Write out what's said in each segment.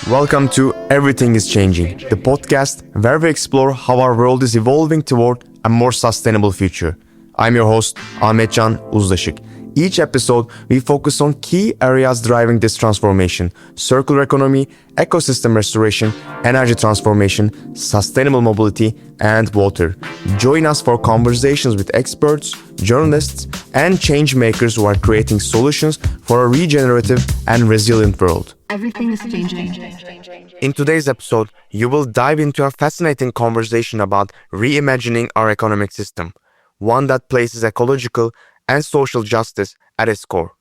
Welcome to Everything is Changing, the podcast where we explore how our world is evolving toward a more sustainable future. I'm your host, Ahmetcan Uzlaşık. Each episode, we focus on key areas driving this transformation: circular economy, ecosystem restoration, energy transformation, sustainable mobility, and water. Join us for conversations with experts, journalists, and change makers who are creating solutions for a regenerative and resilient world. Everything is changing. In today's episode, you will dive into a fascinating conversation about reimagining our economic system, one that places ecological and social justice at its core.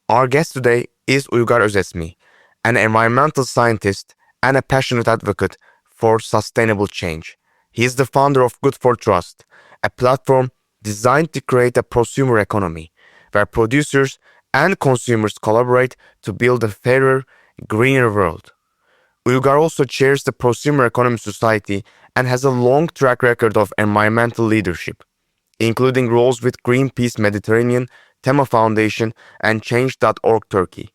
Our guest today is Uygar Özesmi, an environmental scientist and a passionate advocate for sustainable change. He is the founder of Good4Trust, a platform designed to create a prosumer economy, where producers and consumers collaborate to build a fairer, greener world. Uygar also chairs the Prosumer Economy Society and has a long track record of environmental leadership, including roles with Greenpeace Mediterranean, Tema Foundation, and Change.org Turkey.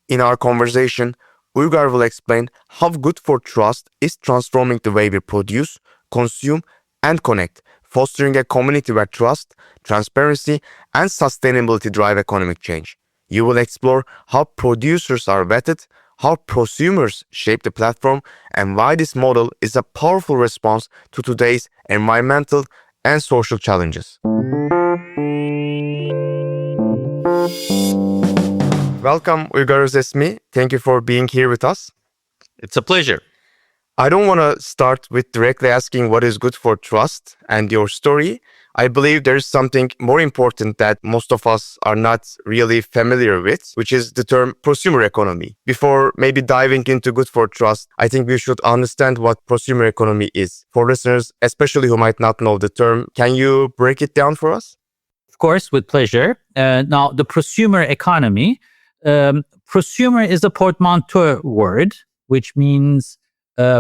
In our conversation, Uygar will explain how Good4Trust is transforming the way we produce, consume, and connect, fostering a community where trust, transparency, and sustainability drive economic change. You will explore how producers are vetted, how prosumers shape the platform, and why this model is a powerful response to today's environmental and social challenges. Welcome, Uygar Özesmi. Thank you for being here with us. It's a pleasure. I don't want to start with directly asking what is Good4Trust and your story. I believe there is something more important that most of us are not really familiar with, which is the term prosumer economy. Before maybe diving into Good4Trust, I think we should understand what prosumer economy is. For listeners, especially who might not know the term, can you break it down for us? Of course, with pleasure. Now, the prosumer economy, prosumer is a portmanteau word, which means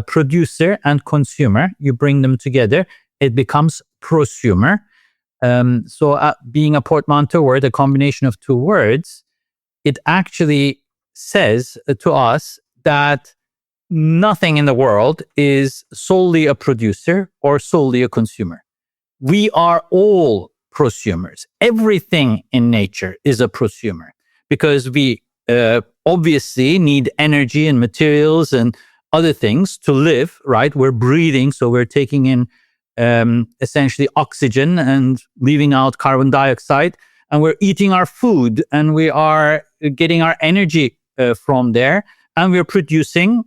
producer and consumer. You bring them together, it becomes prosumer. Being a portmanteau word, a combination of two words, it actually says to us that nothing in the world is solely a producer or solely a consumer. We are all prosumers. Everything in nature is a prosumer because we obviously need energy and materials and other things to live, right? We're breathing, so we're taking in essentially oxygen and leaving out carbon dioxide, and we're eating our food and we are getting our energy from there, and we're producing,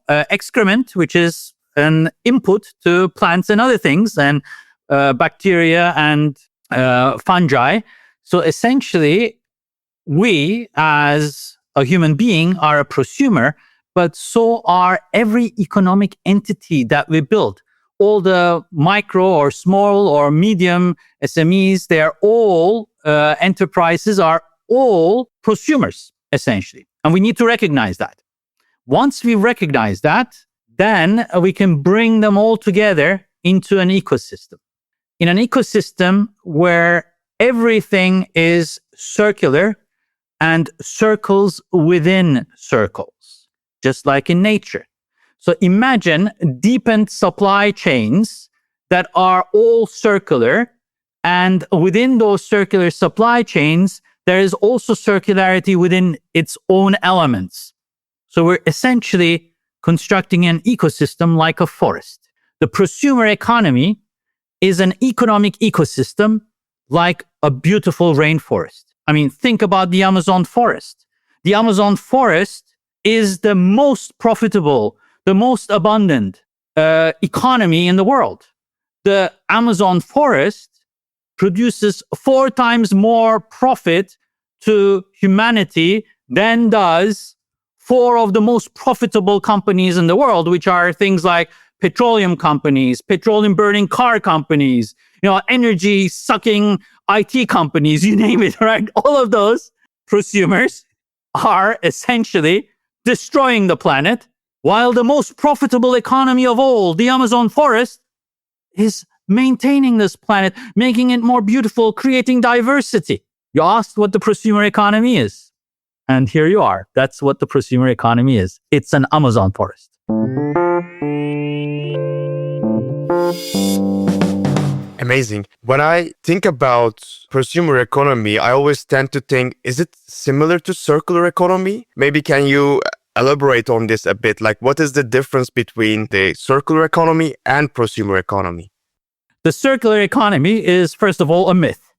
excrement, which is an input to plants and other things, and bacteria and fungi. So essentially, we as a human being are a prosumer, but so are every economic entity that we build. All the micro or small or medium SMEs, they're all enterprises, are all prosumers, essentially. And we need to recognize that. Once we recognize that, then we can bring them all together into an ecosystem. In an ecosystem where everything is circular and circles within circles, just like in nature. So imagine deepened supply chains that are all circular, and within those circular supply chains, there is also circularity within its own elements. So we're essentially constructing an ecosystem like a forest. The prosumer economy is an economic ecosystem like a beautiful rainforest. I mean, think about the Amazon forest. The Amazon forest is the most profitable, the most abundant economy in the world. The Amazon forest produces 4 times more profit to humanity than does 4 of the most profitable companies in the world, which are things like petroleum companies, petroleum burning car companies, energy sucking IT companies, you name it, right? All of those prosumers are essentially destroying the planet, while the most profitable economy of all, the Amazon forest, is maintaining this planet, making it more beautiful, creating diversity. You asked what the prosumer economy is. And here you are. That's what the prosumer economy is. It's an Amazon forest. Amazing. When I think about prosumer economy, I always tend to think, is it similar to circular economy? Maybe can you elaborate on this a bit? Like, what is the difference between the circular economy and prosumer economy? The circular economy is, first of all, a myth,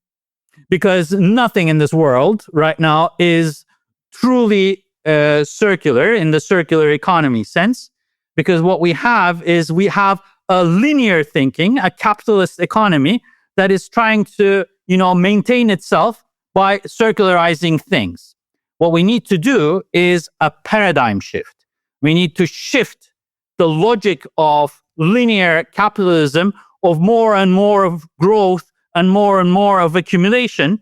because nothing in this world right now is truly circular in the circular economy sense, because what we have is we have a linear thinking, a capitalist economy that is trying to, maintain itself by circularizing things. What we need to do is a paradigm shift. We need to shift the logic of linear capitalism, of more and more of growth and more of accumulation,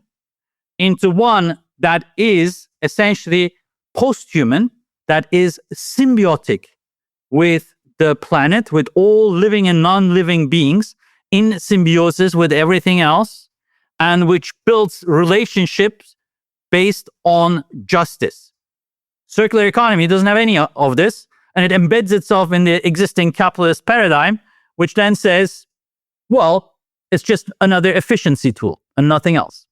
into one that is essentially post-human, that is symbiotic with the planet, with all living and non-living beings, in symbiosis with everything else, and which builds relationships based on justice. Circular economy doesn't have any of this, and it embeds itself in the existing capitalist paradigm, which then says, well, it's just another efficiency tool and nothing else.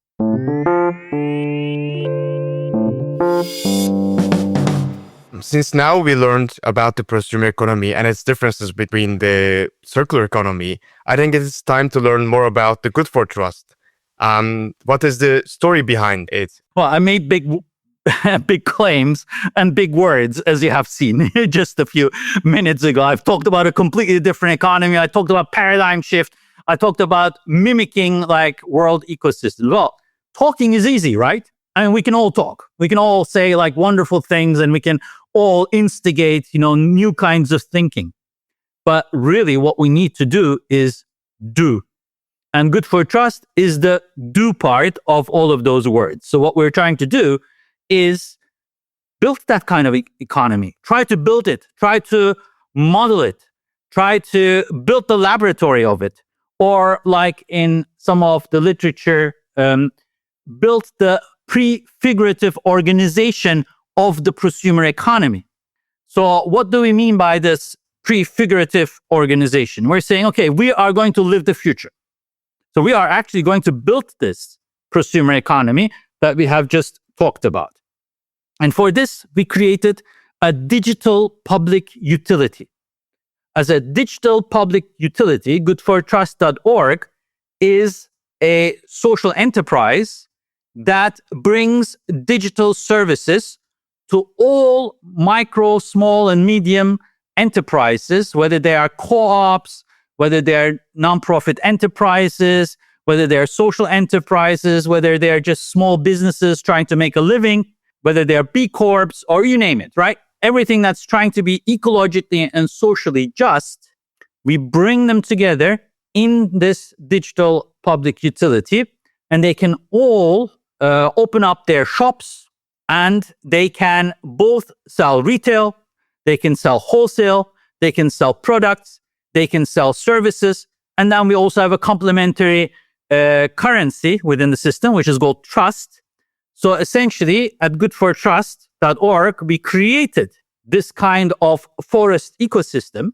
Since now we learned about the prosumer economy and its differences between the circular economy, I think it is time to learn more about the Good4Trust. What is the story behind it? Well, I made big claims and big words, as you have seen just a few minutes ago. I've talked about a completely different economy. I talked about paradigm shift. I talked about mimicking like world ecosystems. Well, talking is easy, right? I mean, we can all talk. We can all say like wonderful things, and we can all instigate, new kinds of thinking. But really what we need to do is do. And Good4Trust is the do part of all of those words. So what we're trying to do is build that kind of economy. Try to build it. Try to model it. Try to build the laboratory of it. Or like in some of the literature, build the prefigurative organization of the prosumer economy. So what do we mean by this prefigurative organization? We're saying, okay, we are going to live the future. So we are actually going to build this prosumer economy that we have just talked about. And for this, we created a digital public utility. As a digital public utility, Good4Trust.org is a social enterprise that brings digital services to all micro, small, and medium enterprises, whether they are co-ops, whether they're nonprofit enterprises, whether they're social enterprises, whether they're just small businesses trying to make a living, whether they're B Corps, or you name it, right? Everything that's trying to be ecologically and socially just, we bring them together in this digital public utility, and they can all open up their shops, and they can both sell retail, they can sell wholesale, they can sell products, they can sell services. And then we also have a complementary currency within the system, which is called trust. So essentially at Good4Trust.org, we created this kind of forest ecosystem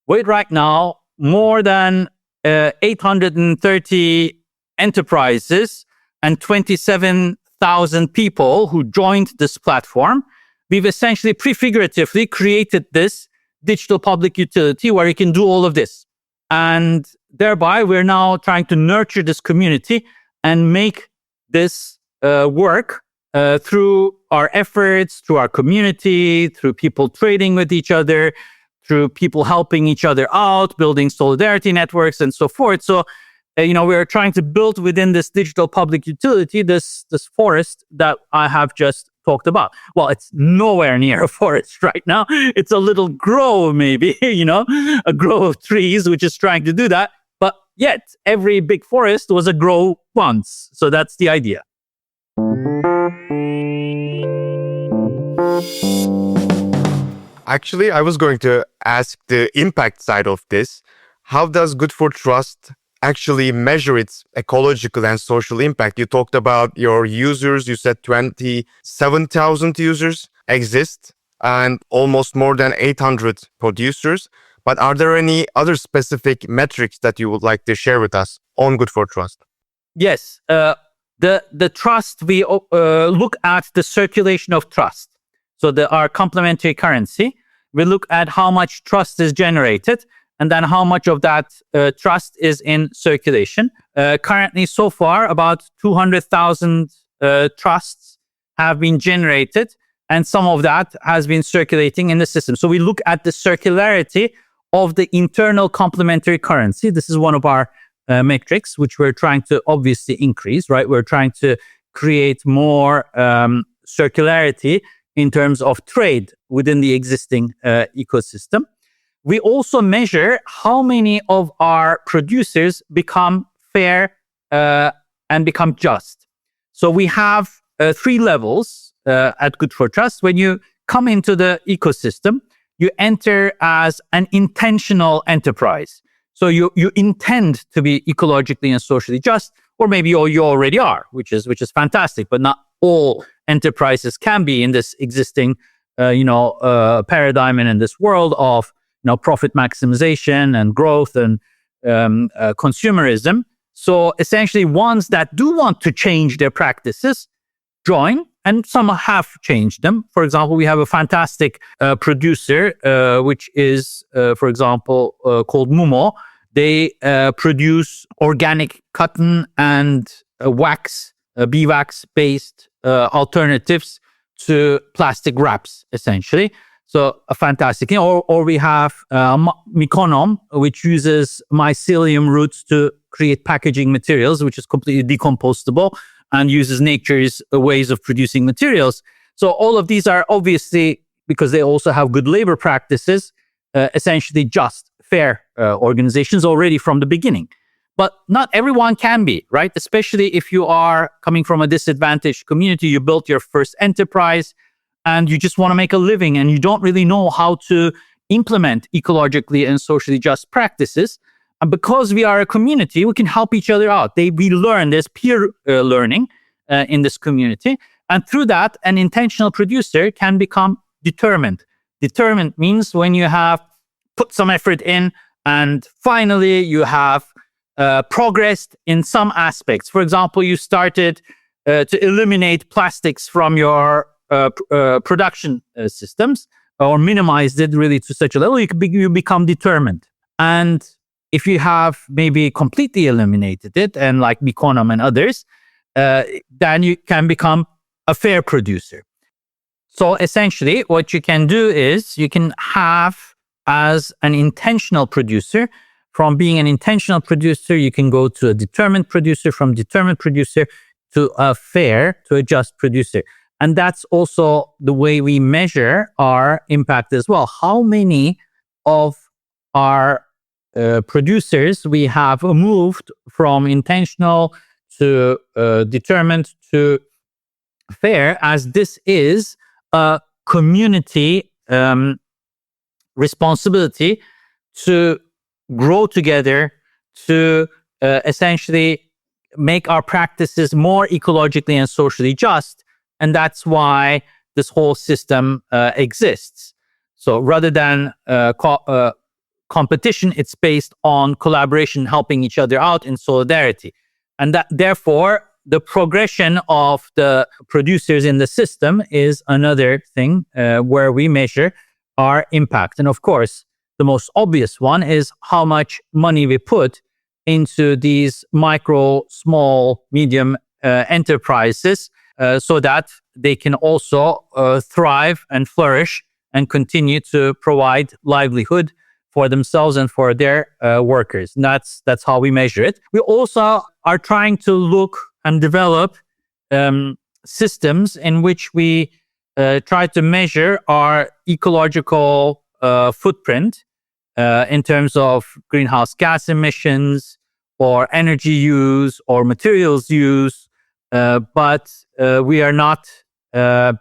with right now more than 830 enterprises and 27,000 people who joined this platform. We've essentially prefiguratively created this digital public utility where you can do all of this. And thereby, we're now trying to nurture this community and make this work through our efforts, through our community, through people trading with each other, through people helping each other out, building solidarity networks, and so forth. So, we're trying to build within this digital public utility this forest that I have just talked about. Well, it's nowhere near a forest right now. It's a little grove, maybe, a grove of trees, which is trying to do that. But yet, every big forest was a grove once. So that's the idea. Actually, I was going to ask the impact side of this. How does Good4Trust actually measure its ecological and social impact? You talked about your users. You said 27,000 users exist and almost more than 800 producers. But are there any other specific metrics that you would like to share with us on Good4Trust? Yes. The trust, we look at the circulation of trust. So our complementary currency, we look at how much trust is generated and then how much of that trust is in circulation. Currently, so far, about 200,000 trusts have been generated, and some of that has been circulating in the system. So we look at the circularity of the internal complementary currency. This is one of our metrics, which we're trying to obviously increase, right? We're trying to create more circularity in terms of trade within the existing ecosystem. We also measure how many of our producers become fair and become just. So we have 3 levels at Good4Trust. When you come into the ecosystem, you enter as an intentional enterprise. So you intend to be ecologically and socially just, or maybe you already are, which is fantastic. But not all enterprises can be in this existing, paradigm and in this world of profit maximization and growth and consumerism. So essentially, ones that do want to change their practices join, and some have changed them. For example, we have a fantastic producer, which is, for example, called Mumo. They produce organic cotton and wax, beeswax-based alternatives to plastic wraps, essentially. So a fantastic thing. Or we have Mykonom, which uses mycelium roots to create packaging materials, which is completely decompostable and uses nature's ways of producing materials. So all of these are obviously, because they also have good labor practices, essentially just, fair organizations already from the beginning. But not everyone can be, right? Especially if you are coming from a disadvantaged community, you built your first enterprise and you just want to make a living and you don't really know how to implement ecologically and socially just practices. And because we are a community, we can help each other out. We learn, there's peer learning in this community. And through that, an intentional producer can become determined. Determined means when you have put some effort in and finally you have progressed in some aspects. For example, you started to eliminate plastics from your production systems or minimized it really to such a level, you become determined. And if you have maybe completely eliminated it, and like Mykonom and others, then you can become a fair producer. So essentially, what you can do is you can have as an intentional producer. From being an intentional producer, you can go to a determined producer, from determined producer to a fair, to a just producer. And that's also the way we measure our impact as well. How many of our producers we have moved from intentional to determined to fair, as this is a community responsibility to grow together, to essentially make our practices more ecologically and socially just. And that's why this whole system exists. So rather than competition, it's based on collaboration, helping each other out in solidarity. And that, therefore, the progression of the producers in the system is another thing where we measure our impact. And of course, the most obvious one is how much money we put into these micro, small, medium enterprises so that they can also thrive and flourish and continue to provide livelihood for themselves and for their workers. And that's how we measure it. We also are trying to look and develop systems in which we try to measure our ecological footprint in terms of greenhouse gas emissions or energy use or materials use. But we are not there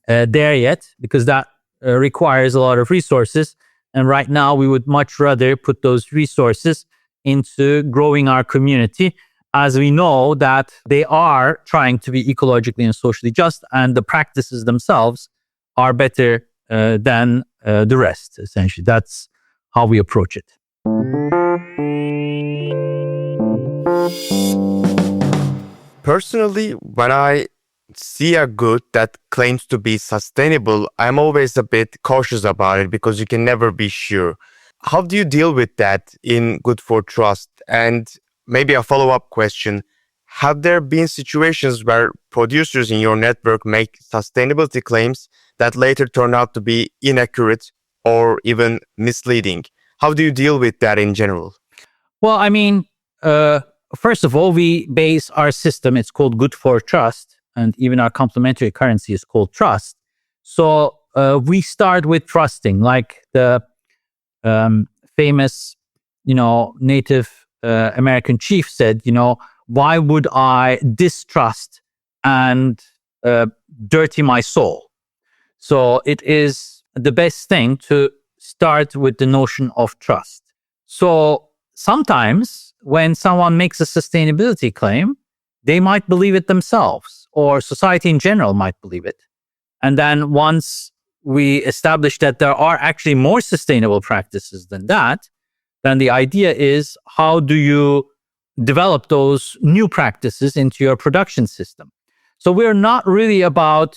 yet because that requires a lot of resources. And right now, we would much rather put those resources into growing our community, as we know that they are trying to be ecologically and socially just, and the practices themselves are better than the rest, essentially. That's how we approach it. Personally, when I see a good that claims to be sustainable, I'm always a bit cautious about it because you can never be sure. How do you deal with that in Good4Trust? And maybe a follow-up question, have there been situations where producers in your network make sustainability claims that later turn out to be inaccurate or even misleading? How do you deal with that in general? Well, I mean, first of all, we base our system, it's called Good4Trust, and even our complementary currency is called trust. So we start with trusting, like the famous, Native American chief said, why would I distrust and dirty my soul? So it is the best thing to start with the notion of trust. So sometimes when someone makes a sustainability claim, they might believe it themselves, or society in general might believe it. And then once we establish that there are actually more sustainable practices than that, then the idea is, how do you develop those new practices into your production system? So we're not really about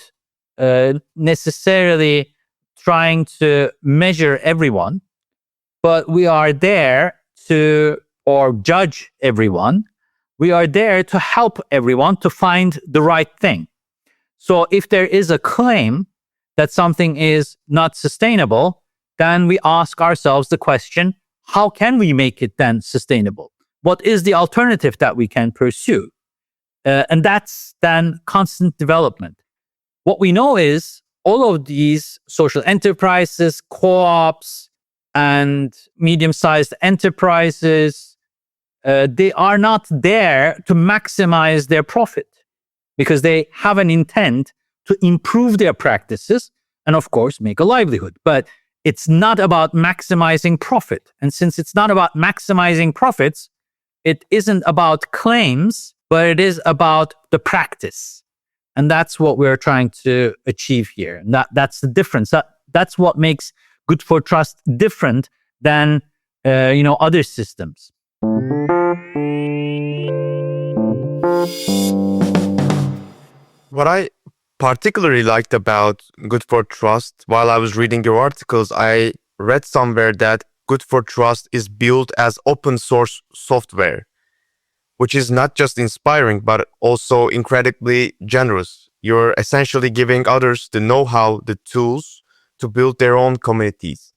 necessarily trying to measure everyone, but we are there to, or judge everyone. We are there to help everyone to find the right thing. So if there is a claim that something is not sustainable, then we ask ourselves the question, how can we make it then sustainable? What is the alternative that we can pursue? And that's then constant development. What we know is all of these social enterprises, co-ops, and medium-sized enterprises, they are not there to maximize their profit, because they have an intent to improve their practices and, of course, make a livelihood. But it's not about maximizing profit. And since it's not about maximizing profits, it isn't about claims, but it is about the practice. And that's what we're trying to achieve here. And that's the difference. That's what makes Good4Trust different than other systems. What I particularly liked about Good4Trust, while I was reading your articles, I read somewhere that Good4Trust is built as open source software, which is not just inspiring, but also incredibly generous. You're essentially giving others the know-how, the tools to build their own communities.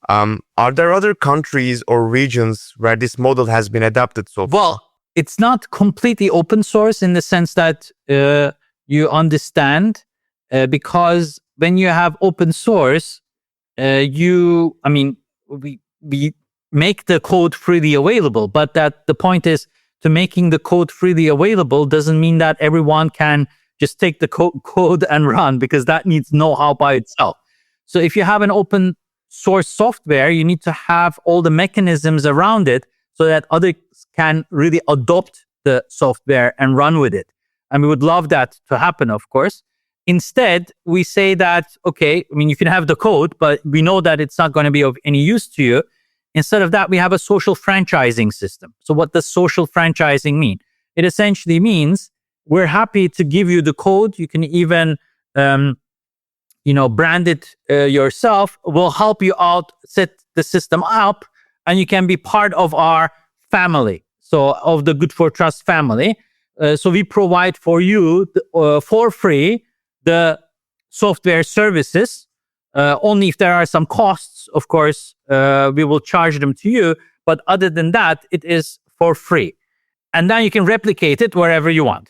Are there other countries or regions where this model has been adapted so far? Well, it's not completely open source in the sense that you understand, because when you have open source, we make the code freely available, but that the point is, to making the code freely available doesn't mean that everyone can just take the code and run, because that needs know-how by itself. So if you have an open source software, you need to have all the mechanisms around it so that others can really adopt the software and run with it. And we would love that to happen, of course. Instead, we say that, okay, you can have the code, but we know that it's not going to be of any use to you. Instead of that, we have a social franchising system. So what does social franchising mean? It essentially means we're happy to give you the code. You can even, brand it yourself. We'll help you out, set the system up, and you can be part of our family. So of the Good4Trust family. So we provide for you for free the software services. Only if there are some costs, of course, we will charge them to you. But other than that, it is for free. And then you can replicate it wherever you want.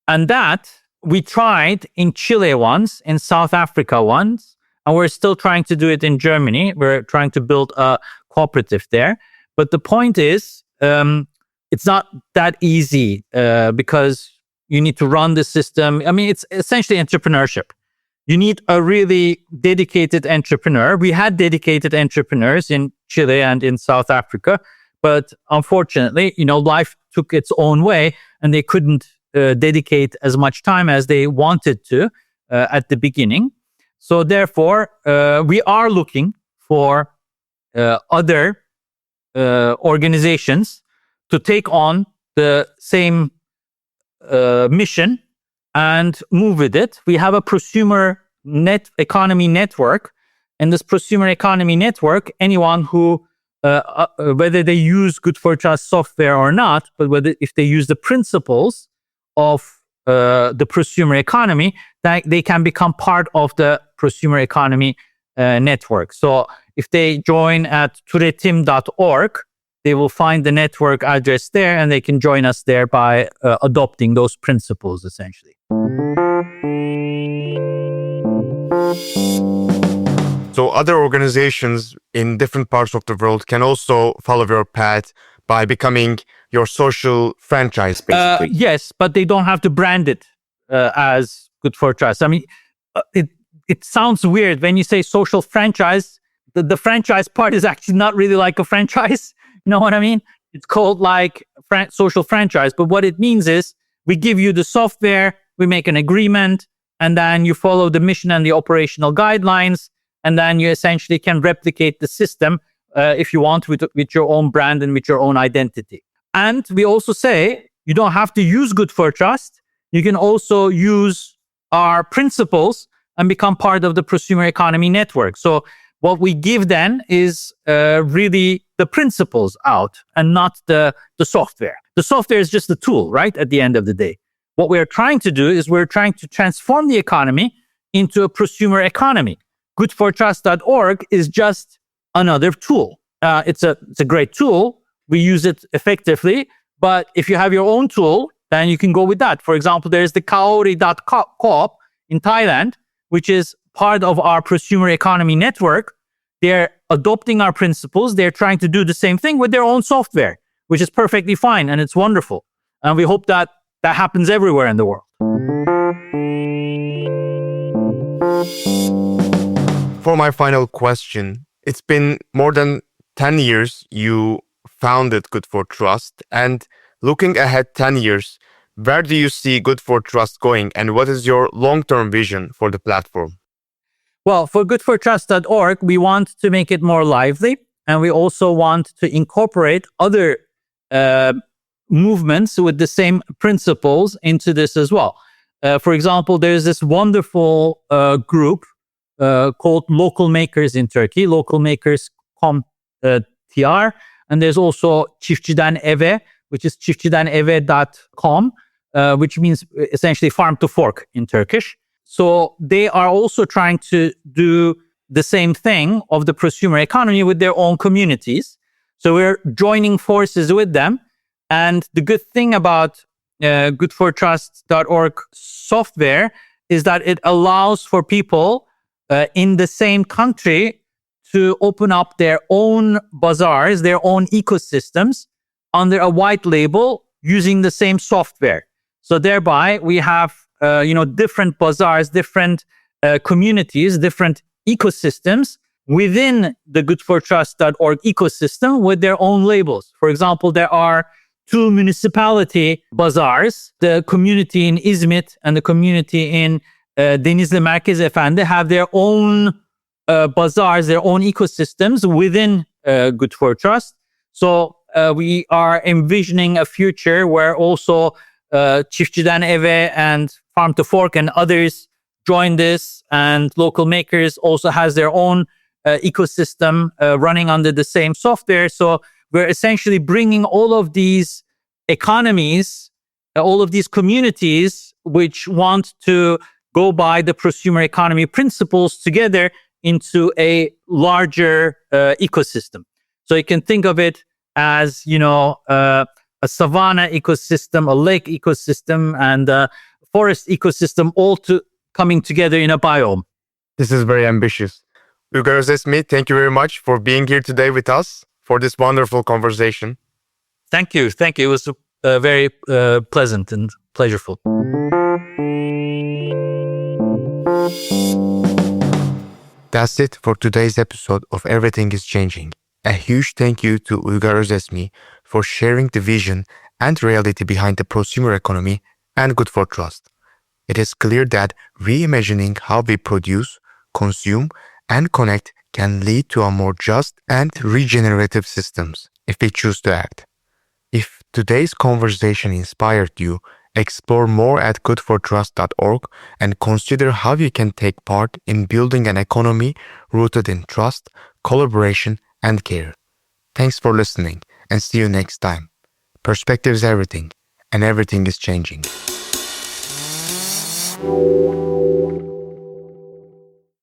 And that we tried in Chile once, in South Africa once, and we're still trying to do it in Germany. We're trying to build a cooperative there. But the point is, it's not that easy because you need to run the system. It's essentially entrepreneurship. You need a really dedicated entrepreneur. We had dedicated entrepreneurs in Chile and in South Africa, But unfortunately, life took its own way, and they couldn't dedicate as much time as they wanted to at the beginning. So therefore, we are looking for other organizations to take on the same mission and move with it. We have a prosumer economy network. And this prosumer economy network, anyone who, whether they use Good4Trust software or not, but if they use the principles of the prosumer economy, that they can become part of the prosumer economy network. So if they join at turetim.org, they will find the network address there, and they can join us there by adopting those principles, essentially. So other organizations in different parts of the world can also follow your path by becoming your social franchise, basically. Yes, but they don't have to brand it as Good4Trust. I mean, it sounds weird when you say social franchise. The franchise part is actually not really like a franchise. You know what I mean? It's called like social franchise. But what it means is we give you the software, we make an agreement, and then you follow the mission and the operational guidelines. And then you essentially can replicate the system if you want with your own brand and with your own identity. And we also say you don't have to use Good4Trust. You can also use our principles and become part of the prosumer economy network. So what we give then is really the principles out and not the software. The software is just a tool, right? At the end of the day. What we're trying to do is we're trying to transform the economy into a prosumer economy. Good4Trust.org is just another tool. It's a great tool. We use it effectively. But if you have your own tool, then you can go with that. For example, there's the Kaori.coop in Thailand, which is part of our prosumer economy network. They're adopting our principles. They're trying to do the same thing with their own software, which is perfectly fine, and it's wonderful. And we hope that happens everywhere in the world. For my final question, it's been more than 10 years you founded Good4Trust, and looking ahead 10 years, where do you see Good4Trust going, and what is your long-term vision for the platform? Well, for Good4Trust.org, we want to make it more lively, and we also want to incorporate other movements with the same principles into this as well. For example, there's this wonderful group called Local Makers in Turkey, localmakers.com.tr, and there's also Çiftçiden Eve, which is çiftçideneve.com, which means essentially farm to fork in Turkish. So they are also trying to do the same thing of the prosumer economy with their own communities. So we're joining forces with them. And the good thing about Good4Trust.org software is that it allows for people in the same country to open up their own bazaars, their own ecosystems under a white label using the same software. So thereby we have different bazaars, different communities, different ecosystems within the Good4Trust.org ecosystem with their own labels. For example, there are 2 municipality bazaars. The community in İzmit and the community in Denizli Merkez Efendi have their own bazaars, their own ecosystems within Good4Trust. So we are envisioning a future where also Çiftçiden Eve and Farm to Fork and others join this, and Local Makers also has their own ecosystem running under the same software. So we're essentially bringing all of these economies, all of these communities which want to go by the prosumer economy principles together into a larger ecosystem. So you can think of it as, a savanna ecosystem, a lake ecosystem, and a forest ecosystem all coming together in a biome. This is very ambitious. Uygar Özesmi, thank you very much for being here today with us for this wonderful conversation. Thank you. It was very pleasant and pleasureful. That's it for today's episode of Everything is Changing. A huge thank you to Uygar Özesmi for sharing the vision and reality behind the prosumer economy and Good4Trust. It is clear that reimagining how we produce, consume, and connect can lead to a more just and regenerative systems if we choose to act. If today's conversation inspired you, explore more at good4trust.org and consider how you can take part in building an economy rooted in trust, collaboration, and care. Thanks for listening and see you next time. Perspective is everything, and everything is changing.